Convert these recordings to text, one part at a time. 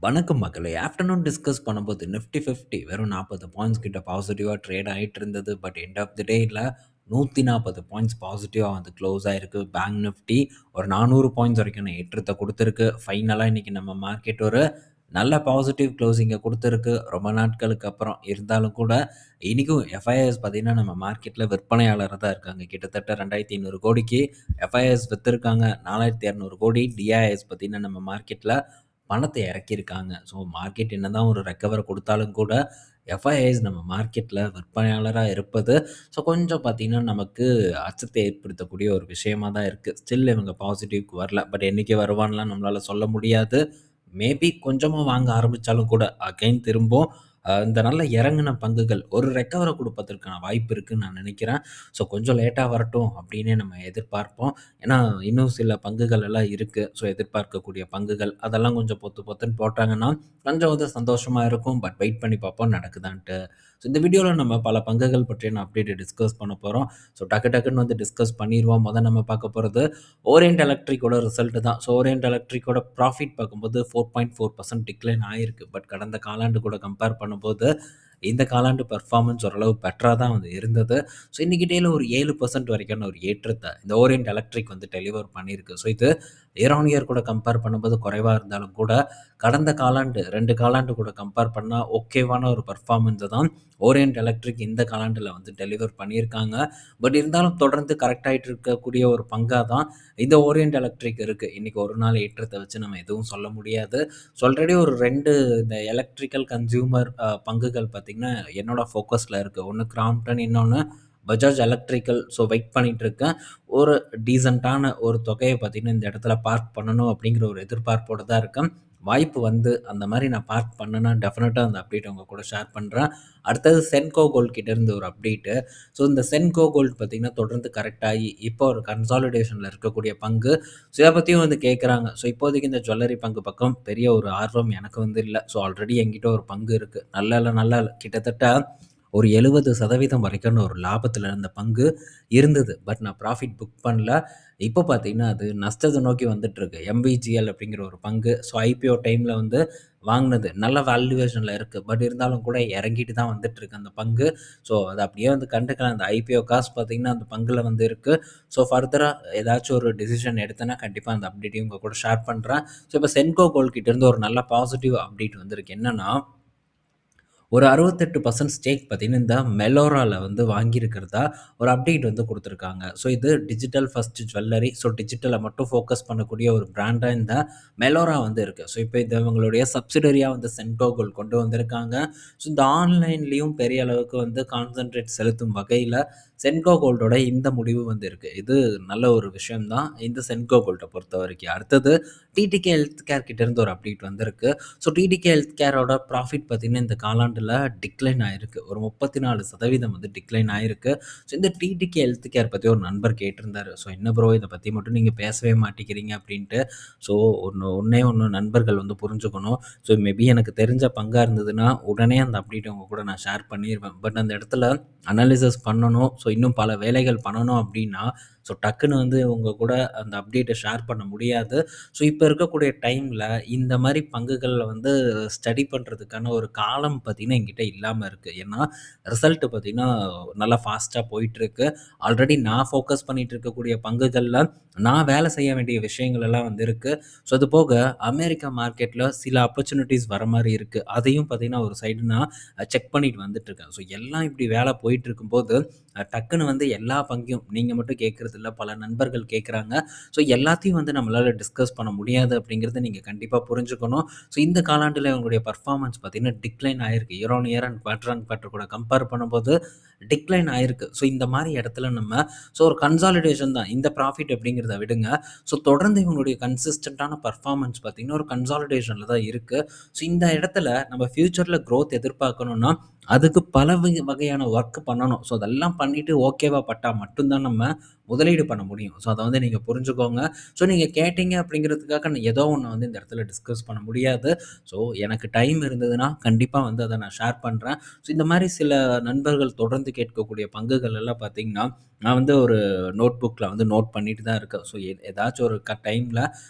வணக்கம் மக்களே. Afternoon discuss பண்ணும்போது நிஃப்டி 50 வெறும் 40 பாயிண்ட்ஸ் கிட்ட பாசிட்டிவா ட்ரேட் ஆயிட்டு இருந்தது. பட் எண்ட் ஆஃப் தி டேல 140 பாயிண்ட்ஸ் பாசிட்டிவா வந்து க்ளோஸ் ஆயிருக்கு. பேங்க் நிஃப்டி ஒரு 400 பாயிண்ட்ஸ் வரைக்கான ஏற்றத்த குடுத்திருக்கு. ஃபைனலா இன்னைக்கு நம்ம மார்க்கெட் ஒரு நல்ல பாசிட்டிவ் க்ளோசிங்க குடுத்திருக்கு. ரொம்ப நாட்களுக்கு அப்புறம். இருந்தாலும் கூட இன்னைக்கும் எஃப்ஐஎஸ் பார்த்தீங்கன்னா, நம்ம மார்க்கெட்ல விற்பனையாளரா தான் இருக்காங்க. கிட்டத்தட்ட 2500 கோடிக்கு எஃப்ஐஎஸ் வித்திருக்காங்க. 4200 கோடி டிஐஎஸ் பார்த்தீங்கன்னா, நம்ம மார்க்கெட்ல பணத்த இறக்கியிருக்காங்க. ஸோ மார்க்கெட் என்னதான் ஒரு ரெக்கவர் குடுத்தாலும் கூட, எஃப்ஐஐஸ் நம்ம மார்க்கெட்ல விற்பனையாளரா இருப்பது, ஸோ கொஞ்சம் பார்த்தீங்கன்னா, நமக்கு அச்சத்தை ஏற்படுத்தக்கூடிய ஒரு விஷயமா தான் இருக்கு. ஸ்டில் இவங்க பாசிட்டிவ்க்கு வரல. பட் என்னைக்கு வருவான்லாம் நம்மளால சொல்ல முடியாது. மேபி கொஞ்சமா வாங்க ஆரம்பிச்சாலும் கூட, அகைன் திரும்பவும் இந்த நல்ல இறங்குன பங்குகள் ஒரு ரெக்கவர குடுப்பதற்கான வாய்ப்பு இருக்குன்னு நான் நினைக்கிறேன். ஸோ கொஞ்சம் லேட்டா வரட்டும் அப்டின்னே நம்ம எதிர்பார்ப்போம். ஏன்னா, இன்னும் சில பங்குகள் எல்லாம் இருக்கு. ஸோ எதிர்பார்க்கக்கூடிய பங்குகள். அதெல்லாம் கொஞ்சம் பொத்து பொத்துன்னு போட்டாங்கன்னா, கொஞ்சம் வந்து சந்தோஷமா இருக்கும். பட் வெயிட் பண்ணி பார்ப்போம் நடக்குதான்ட்டு. ஸோ இந்த வீடியோல நம்ம பல பங்குகள் பற்றின அப்டேட்ட டிஸ்கஸ் பண்ண போறோம். ஸோ டக்கு டக்குன்னு வந்து டிஸ்கஸ் பண்ணிருவோம். நம்ம பார்க்க போறது ஓரியன்ட் எலக்ட்ரிக்கோட ரிசல்ட் தான். ஸோ ஓரியன்ட் எலக்ட்ரிக்கோட ப்ராஃபிட் பார்க்கும்போது 4.4% டிக்ளைன் ஆயிருக்கு. பட் கடந்த காலாண்டு கூட கம்பேர் பண்ணும்போது, இந்த காலாண்டு பெர்ஃபார்மன்ஸ் ஓரளவு பெட்டரா தான் வந்து இருந்தது. ஸோ இன்னைக்கு டேல ஒரு 7% வரைக்கான ஒரு ஏற்றத்த இந்த ஓரியன்ட் எலக்ட்ரிக் வந்து டெலிவர் பண்ணியிருக்கு. ஸோ இது இயர் ஆன் இயர் கூட கம்பேர் பண்ணும்போது குறைவா இருந்தாலும் கூட, கடந்த காலாண்டு 2 காலாண்டு கூட கம்பேர் பண்ணா ஓகேவான ஒரு பெர்ஃபார்மன்ஸ தான் ஓரியன்ட் எலக்ட்ரிக் இந்த காலாண்டுல வந்து டெலிவர் பண்ணியிருக்காங்க. பட் இருந்தாலும் தொடர்ந்து கரெக்ட் ஆயிட்டு இருக்கக்கூடிய ஒரு பங்கா தான் இந்த ஓரியன்ட் எலக்ட்ரிக் இருக்கு. இன்னைக்கு ஒரு நாள் ஏற்றத்த வச்சு நம்ம எதுவும் சொல்ல முடியாது. ஸோ ஆல்ரெடி ஒரு 2 இந்த எலக்ட்ரிக்கல் கன்சியூமர் பங்குகள் பார்த்தீங்கன்னா, என்னோட ஃபோக்கஸ்ல இருக்கு. ஒண்ணு கிராம்ப்டன், இன்னொன்னு பஜாஜ் எலக்ட்ரிக்கல். ஸோ வெயிட் பண்ணிட்டு இருக்கேன். ஒரு டீசென்ட்டான ஒரு தொகைய பார்த்தீங்கன்னா, இந்த இடத்துல பார்க் பண்ணணும் அப்படிங்கிற ஒரு எதிர்பார்ப்போட தான் இருக்கேன். வாய்ப்பு வந்து அந்த மாரி நான் பார்க் பண்ணேன்னா, டெஃபினட்டா அந்த அப்டேட் உங்க கூட ஷேர் பண்றேன். அடுத்தது சென்கோ கோல்ட் கிட்ட இருந்து ஒரு அப்டேட்டு. ஸோ இந்த சென்கோ கோல்ட் பார்த்தீங்கன்னா, தொடர்ந்து கரெக்ட் ஆகி இப்போ ஒரு கன்சாலிடேஷன்ல இருக்கக்கூடிய பங்கு. ஸோ இத பத்தியும் வந்து கேட்குறாங்க. ஸோ இப்போதைக்கு இந்த ஜுவல்லரி பங்கு பக்கம் பெரிய ஒரு ஆர்வம் எனக்கு வந்து இல்ல. ஸோ ஆல்ரெடி என்கிட்ட ஒரு பங்கு இருக்கு. நல்லா இல்ல. கிட்டத்தட்ட ஒரு 70% வரைக்கான ஒரு லாபத்தில இருந்த பங்கு இருந்தது. பட் நான் ப்ராஃபிட் புக் பண்ணல. இப்போ பார்த்தீங்கன்னா, அது நஷ்டத்த நோக்கி வந்துட்டுருக்கு. எம்விஜிஎல் அப்படிங்கிற ஒரு பங்கு. ஸோ ஐபிஓ டைம்ல வந்து வாங்குனது. நல்ல வேல்யூவேஷன்ல இருக்கு. பட் இருந்தாலும் கூட இறங்கிட்டு தான் வந்துட்டுருக்கு அந்த பங்கு. ஸோ அத அப்படியே வந்து கண்டுக்கலாம். அந்த ஐபிஓ காசு பார்த்தீங்கன்னா, அந்த பங்குல வந்து இருக்கு. ஸோ ஃபர்தரா ஏதாச்சும் ஒரு டிசிஷன் எடுத்தேன்னா, கண்டிப்பா அந்த அப்டேட்டையும் உங்க கூட ஷேர் பண்றேன். ஸோ இப்போ சென்கோ கோல்ட் கிட்ட இருந்து ஒரு நல்ல பாசிட்டிவ் அப்டேட் வந்திருக்கு. என்னன்னா, ஒரு 68% ஸ்டேக் பார்த்தீங்கன்னா, இந்த மெலோரால வந்து வாங்கியிருக்கிறதா ஒரு அப்டேட் வந்து குடுத்துருக்காங்க. ஸோ இது digital first jewellery. So digital மட்டும் ஃபோக்கஸ் பண்ணக்கூடிய ஒரு பிராண்டா இந்த மெலோரா வந்து இருக்கு. ஸோ இப்போ இது இவங்களுடைய சப்சிடரியா வந்து சென்டோ கோல்ட் கொண்டு வந்திருக்காங்க. ஸோ இந்த ஆன்லைன்லயும் பெரிய அளவுக்கு வந்து கான்சன்ட்ரேட் செலுத்தும் வகையில சென்கோ கோல்டோட இந்த முடிவு வந்து இருக்கு. இது நல்ல ஒரு விஷயம் தான். இந்த சென்கோ கோல்ட்ட பொறுத்தவரைக்கும். அடுத்தது டிடிகே ஹெல்த் கேர் கிட்ட இருந்து ஒரு அப்டேட் வந்திருக்கு. ஸோ டிடிகே ஹெல்த் கேரோட ப்ராஃபிட் பார்த்தீங்கன்னா, இந்த காலாண்டுல டிக்ளைன் ஆயிருக்கு. ஒரு 34% வந்து டிக்ளைன் ஆயிருக்கு. ஸோ இந்த டிடிகே ஹெல்த் கேர் பத்தி ஒரு நண்பர் கேட்டிருந்தாரு. ஸோ என்ன ப்ரோ இத பத்தி மட்டும் நீங்க பேசவே மாட்டேங்கிறீங்க அப்டின்ட்டு. ஸோ ஒண்ணே ஒண்ணு நண்பர்கள் வந்து புரிஞ்சுக்கணும். ஸோ மேபி எனக்கு தெரிஞ்ச பங்கா இருந்ததுன்னா, உடனே அந்த அப்டேட்ட உங்க கூட நான் ஷேர் பண்ணிருவேன். பட் அந்த இடத்துல அனாலிசிஸ் பண்ணணும். ஸோ இன்னும் பல வேலைகள் பண்ணணும் அப்டின்னா, ஸோ டக்குன்னு வந்து உங்க கூட அந்த அப்டேட்ட ஷேர் பண்ண முடியாது. ஸோ இப்ப இருக்கக்கூடிய டைம்ல இந்த மாரி பங்குகள்ல வந்து ஸ்டடி பண்றதுக்கான ஒரு காலம் பார்த்தீங்கன்னா, என்கிட்ட இல்லாம இருக்கு. ஏன்னா, ரிசல்ட் பார்த்தீங்கன்னா, நல்லா ஃபாஸ்ட்டா போயிட்டுருக்கு. ஆல்ரெடி நான் ஃபோக்கஸ் பண்ணிட்டு இருக்கக்கூடிய பங்குகள்ல நான் வேலை செய்ய வேண்டிய விஷயங்கள் எல்லாம் வந்து இருக்கு. ஸோ அது போக அமெரிக்கா மார்க்கெட்ல சில ஆப்பர்ச்சுனிட்டீஸ் வர மாரி இருக்கு. அதையும் பார்த்தீங்கன்னா, ஒரு சைடு நான் செக் பண்ணிட்டு வந்துட்டுருக்கேன். ஸோ எல்லாம் இப்படி வேலை போயிட்டுருக்கும்போது, டக்குன்னு வந்து எல்லா பங்கையும் நீங்க மட்டும் கேட்கறதில்ல, பல நண்பர்கள் கேட்குறாங்க. ஸோ எல்லாத்தையும் வந்து நம்மளால டிஸ்கஸ் பண்ண முடியாது அப்படிங்கிறத நீங்க கண்டிப்பா புரிஞ்சுக்கணும். ஸோ இந்த காலாண்டுல இவங்களுடைய பெர்ஃபார்மன்ஸ் பார்த்தீங்கன்னா, டிக்ளைன் ஆயிருக்கு. Year on year and quarter on quarter கூட கம்பேர் பண்ணும்போது டிக்ளைன் ஆயிருக்கு. ஸோ இந்த மாரி இடத்துல நம்ம ஒரு கன்சாலிடேஷன் தான். இந்த ப்ராஃபிட் அப்படிங்கிறத விடுங்க. ஸோ தொடர்ந்து இவங்களுடைய கன்சிஸ்டன்ட்டான பெர்ஃபார்மன்ஸ் பார்த்தீங்கன்னா, ஒரு கன்சாலிடேஷன்ல தான் இருக்கு. ஸோ இந்த இடத்துல நம்ம ஃபியூச்சர்ல குரோத் எதிர்பார்க்கணும்னா, அதுக்கு பல வகையான வொர்க் பண்ணணும். ஸோ அதெல்லாம் பண்ணிட்டு ஓகேவா பட்டா மட்டும் தான் நம்ம முதலீடு பண்ண முடியும். ஸோ அத வந்து நீங்க புரிஞ்சுக்கோங்க. ஸோ நீங்க கேட்டீங்க அப்படிங்கிறதுக்காக நான் ஏதோ ஒண்ணு வந்து இந்த இடத்துல டிஸ்கஸ் பண்ண முடியாது. ஸோ எனக்கு டைம் இருந்ததுன்னா, கண்டிப்பா வந்து அத நான் ஷேர் பண்றேன். ஸோ இந்த மாரி சில நண்பர்கள் தொடர்ந்து கேட்கக்கூடிய பங்குகள் எல்லாம் பார்த்தீங்கன்னா, நான் வந்து ஒரு நோட் புக்ல வந்து நோட் பண்ணிட்டு தான் இருக்கேன். ஸோ ஏதாச்சும் ஒரு டைம்ல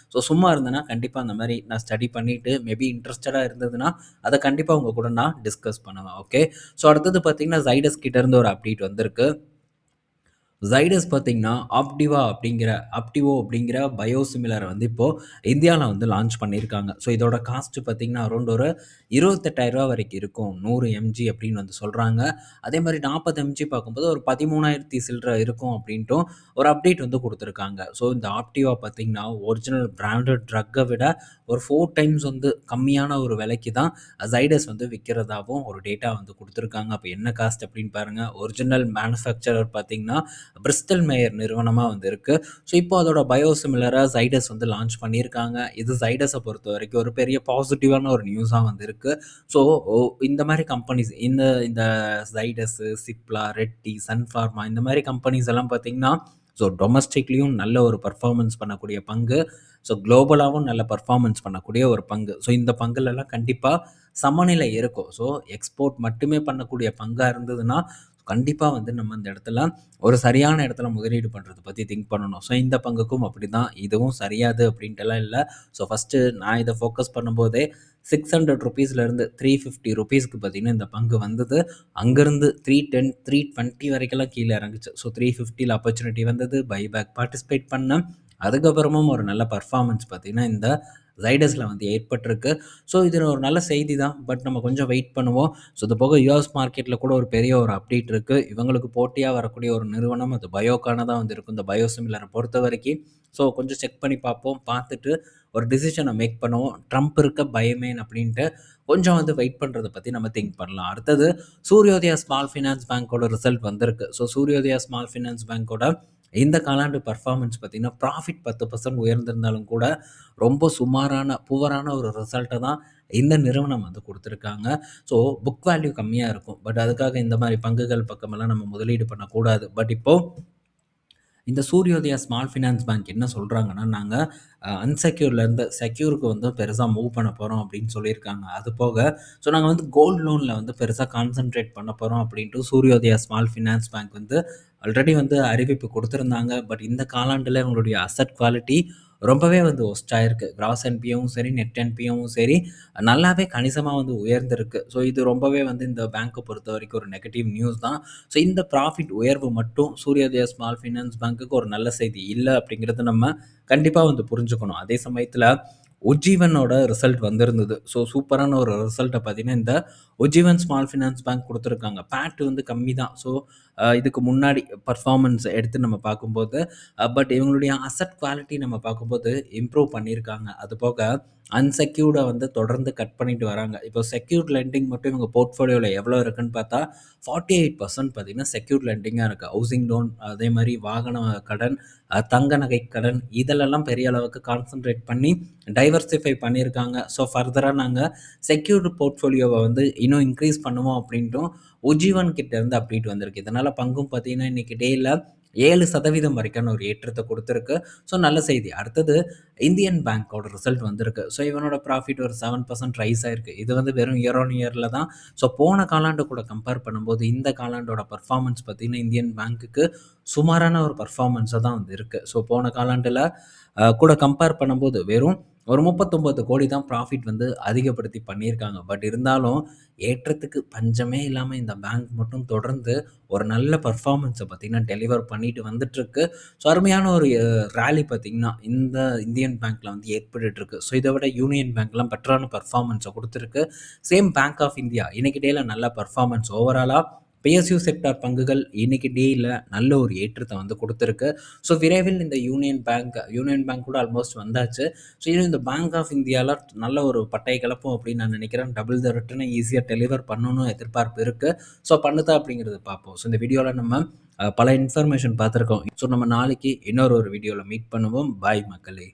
சும்மா இருந்தேன்னா, கண்டிப்பா அந்த மாரி நான் ஸ்டடி பண்ணிட்டு மேபி இன்ட்ரஸ்டடா இருந்ததுன்னா, அத கண்டிப்பா உங்க கூட நான் டிஸ்கஸ் பண்ணுவேன். ஓகே. ஸோ அடுத்தது பார்த்தீங்கன்னா, Zydus கிட்ட இருந்து ஒரு அப்டேட் வந்திருக்கு. Zydus பார்த்தீங்கன்னா, ஆப்டிவோ அப்படிங்கிற பயோசிமிலர வந்து இப்போ இந்தியால வந்து லான்ச் பண்ணியிருக்காங்க. ஸோ இதோட காஸ்ட் பார்த்தீங்கன்னா, அரவுண்ட் ஒரு ரூ. 28,000 வரைக்கும் இருக்கும். 100 எம்ஜி அப்படின்னு வந்து சொல்றாங்க. அதே மாரி 40 எம்ஜி பார்க்கும்போது ஒரு 13,000 சில்ற இருக்கும் அப்படின்ட்டும் ஒரு அப்டேட் வந்து குடுத்துருக்காங்க. ஸோ இந்த ஆப்டிவா பார்த்தீங்கன்னா, ஒரிஜினல் பிராண்டட் ட்ரக்க விட ஒரு 4 டைம்ஸ் வந்து கம்மியான ஒரு விலைக்கு தான் Zydus வந்து விக்கிறதாவும் ஒரு டேட்டா வந்து குடுத்துருக்காங்க. அப்ப என்ன காஸ்ட் அப்படின்னு பாருங்க. ஒரிஜினல் மேனுஃபேக்சரர் பார்த்தீங்கன்னா, பிரிஸ்டல் மேயர் நிறுவனமா வந்து இருக்கு. ஸோ இப்போ அதோட பயோசிமிலரா Zydus வந்து லான்ச் பண்ணியிருக்காங்க. இது Zydusஅ பொறுத்தவரைக்கும் ஒரு பெரிய பாசிட்டிவான ஒரு நியூஸா வந்து இருக்கு. ஸோ இந்த மாரி கம்பெனிஸ் இந்த இந்த Zydus, Cipla, Reddy, Sun Pharma இந்த மாரி கம்பெனிஸ் எல்லாம் பார்த்தீங்கன்னா, ஸோ டொமஸ்டிக்லயும் நல்ல ஒரு பெர்ஃபார்மன்ஸ் பண்ணக்கூடிய பங்கு. ஸோ குளோபலாவும் நல்ல பெர்ஃபார்மன்ஸ் பண்ணக்கூடிய ஒரு பங்கு. ஸோ இந்த பங்குலலாம் கண்டிப்பா சமநிலை இருக்கும். ஸோ எக்ஸ்போர்ட் மட்டுமே பண்ணக்கூடிய பங்கா இருந்ததுன்னா, கண்டிப்பா வந்து நம்ம இந்த இடத்துல ஒரு சரியான இடத்துல முதலீடு பண்றத பத்தி திங்க் பண்ணணும். ஸோ இந்த பங்குக்கும் அப்படிதான். இதுவும் சரியாது அப்படின்ட்டுலாம் இல்ல. ஸோ ஃபர்ஸ்ட்டு நான் இத ஃபோக்கஸ் பண்ணும்போதே ₹600லேருந்து ₹350க்கு பார்த்தீங்கன்னா, இந்த பங்கு வந்தது. அங்கருந்து 310, 320 வரைக்கெல்லாம் கீழ இறங்குச்சு. ஸோ 350ல ஆப்பர்ச்சுனிட்டி வந்தது. பைபேக் பார்ட்டிசிபேட் பண்ணேன். அதுக்கப்புறமும் ஒரு நல்ல பெர்ஃபார்மன்ஸ் பார்த்தீங்கன்னா, இந்த Zydusல வந்து ஏற்பட்டிருக்கு. ஸோ இது ஒரு நல்ல செய்தி தான். பட் நம்ம கொஞ்சம் வெயிட் பண்ணுவோம். ஸோ இது போக யுஎஸ் மார்க்கெட்ல கூட ஒரு பெரிய ஒரு அப்டேட் இருக்கு. இவங்களுக்கு போட்டியா வரக்கூடிய ஒரு நிறுவனம் அது பயோகானா தான் வந்து இருக்கும். இந்த பயோசிமிலர பொறுத்தவரைக்கும். ஸோ கொஞ்சம் செக் பண்ணி பார்ப்போம். பார்த்துட்டு ஒரு டிசிஷன மேக் பண்ணுவோம். ட்ரம்ப் இருக்க பயமேன் அப்படின்ட்டு கொஞ்சம் வந்து வெயிட் பண்றத பத்தி நம்ம திங்க் பண்ணலாம். அடுத்தது சூரியோதயா ஸ்மால் ஃபைனான்ஸ் பேங்கோட ரிசல்ட் வந்திருக்கு. ஸோ சூரியோதயா ஸ்மால் ஃபைனான்ஸ் பேங்கோட இந்த காலாண்டு பெர்ஃபார்மன்ஸ் பார்த்தீங்கன்னா, ப்ராஃபிட் 10% உயர்ந்திருந்தாலும் கூட, ரொம்ப புவரான ஒரு ரிசல்ட்ட தான் இந்த நிறுவனம் வந்து குடுத்துருக்காங்க. ஸோ புக் வேல்யூ கம்மியா இருக்கும். பட் அதுக்காக இந்த மாரி பங்குகள் பக்கமெல்லாம் நம்ம முதலீடு பண்ணக்கூடாது. பட் இப்போ இந்த சூரியோதயா ஸ்மால் ஃபைனான்ஸ் பேங்க் என்ன சொல்றாங்கன்னா, நாங்க அன்செக்யூர்லேருந்து செக்யூருக்கு வந்து பெருசா மூவ் பண்ண போறோம் அப்படின்னு சொல்லியிருக்காங்க. அது போக நாங்க வந்து கோல்ட் லோன்ல வந்து பெருசா கான்சன்ட்ரேட் பண்ண போறோம் அப்படின்ட்டு சூரியோதயா ஸ்மால் ஃபைனான்ஸ் பேங்க் வந்து ஆல்ரெடி வந்து அறிவிப்பு குடுத்திருந்தாங்க. பட் இந்த காலாண்டுல இவங்களுடைய அசெட் குவாலிட்டி ரொம்பவே வந்து ஒர்ஸ்ட்டா இருக்கு. கிராஸ் என்பிஏவும் சரி, நெட் என்பிஏவும் சரி நல்லாவே கணிசமா வந்து உயர்ந்திருக்கு. ஸோ இது ரொம்பவே வந்து இந்த பேங்க்க பொறுத்தவரைக்கும் ஒரு நெகட்டிவ் நியூஸ் தான். ஸோ இந்த ப்ராஃபிட் உயர்வு மட்டும் சூரியோதயா ஸ்மால் ஃபைனான்ஸ் பேங்க்குக்கு ஒரு நல்ல செய்தி இல்ல அப்படிங்கிறத நம்ம கண்டிப்பா வந்து புரிஞ்சுக்கணும். அதே சமயத்துல உஜ்ஜீவனோட ரிசல்ட் வந்திருந்தது. ஸோ சூப்பரான ஒரு ரிசல்ட்ட பார்த்தீங்கன்னா, இந்த உஜ்ஜீவன் ஸ்மால் ஃபைனான்ஸ் பேங்க் குடுத்துருக்காங்க. பேட் வந்து கம்மி தான். ஸோ இதுக்கு முன்னாடி பெர்ஃபார்மன்ஸ் எடுத்து நம்ம பார்க்கும்போது, பட் இவங்களுடைய அசெட் குவாலிட்டி நம்ம பார்க்கும்போது இம்ப்ரூவ் பண்ணியிருக்காங்க. அதுபோக அன்செக்யூர்ட வந்து தொடர்ந்து கட் பண்ணிட்டு வராங்க. இப்போ செக்யூர்ட் லெண்டிங் மட்டும் இவங்க போர்ட்ஃபோலியோல எவ்வளோ இருக்குன்னு பார்த்தா, 48% பார்த்தீங்கன்னா செக்யூர்ட் லெண்டிங்கா இருக்கு. ஹவுசிங் லோன், அதே மாரி வாகன கடன், தங்க நகை கடன் இதிலெல்லாம் பெரிய அளவுக்கு கான்சன்ட்ரேட் பண்ணி டைவர்சிஃபை பண்ணியிருக்காங்க. ஸோ ஃபர்தரா நாங்க செக்யூர்ட் போர்ட்ஃபோலியோவ வந்து இன்னும் இன்க்ரீஸ் பண்ணுவோம் அப்படின்ட்டும் உஜ்ஜீவன் கிட்ட இருந்து அப்டேட் வந்திருக்கு. இதனால பங்கும் பார்த்தீங்கன்னா, இன்னைக்கு டேல 7% வரைக்கான ஒரு ஏற்றத்த குடுத்திருக்கு. ஸோ நல்ல செய்தி. அடுத்தது இந்தியன் பேங்கோட ரிசல்ட் வந்திருக்கு. ஸோ இவனோட ப்ராஃபிட் ஒரு 7% ரைஸ் ஆயிருக்கு. இது வந்து வெறும் இயர் ஆன் இயர்ல தான். ஸோ போன காலாண்டு கூட கம்பேர் பண்ணும்போது, இந்த காலாண்டோட பெர்ஃபார்மன்ஸ் பார்த்தீங்கன்னா, இந்தியன் பேங்க்குக்கு சுமாரான ஒரு பெர்ஃபார்மன்ஸா தான் வந்து இருக்கு. ஸோ போன காலாண்டுல கூட கம்பேர் பண்ணும்போது வெறும் ஒரு 39,00,00,000 தான் ப்ராஃபிட் வந்து அதிகப்படுத்தி பண்ணியிருக்காங்க. பட் இருந்தாலும் ஏற்றத்துக்கு பஞ்சமே இல்லாம இந்த பேங்க் மட்டும் தொடர்ந்து ஒரு நல்ல பெர்ஃபார்மன்ஸ பார்த்தீங்கன்னா, டெலிவர் பண்ணிட்டு வந்துட்டுருக்கு. ஸோ அருமையான ஒரு ராலி பார்த்தீங்கன்னா, இந்த இந்தியன் பேங்க்ல வந்து ஏற்பட்டுட்டுருக்கு. ஸோ இத விட யூனியன் பேங்க்லாம் பெட்டரான பெர்ஃபார்மன்ஸ குடுத்துருக்கு. சேம் பேங்க் ஆஃப் இந்தியா இன்னைக்கு டேல நல்ல பெர்ஃபார்மன்ஸ் ஓவராலா பிஎஸ்யூ செக்டார் பங்குகள் இன்னைக்கு டேல நல்ல ஒரு ஏற்றத்த வந்து குடுத்திருக்கு. ஸோ விரைவில் இந்த யூனியன் பேங்க் கூட ஆல்மோஸ்ட் வந்தாச்சு. ஸோ இன்னும் இந்த பேங்க் ஆஃப் இந்தியால நல்ல ஒரு பட்டை கிளப்பும் அப்படின்னு நான் நினைக்கிறேன். டபுள் த ரிட்டர்னை ஈஸியா டெலிவர் பண்ணணும்னு எதிர்பார்ப்பு இருக்கு. ஸோ பண்ணுதா அப்படிங்கிறத பார்ப்போம். ஸோ இந்த வீடியோல நம்ம பல இன்ஃபர்மேஷன் பார்த்துருக்கோம். ஸோ நம்ம நாளைக்கு இன்னொரு வீடியோல மீட் பண்ணுவோம். பாய் மக்களே!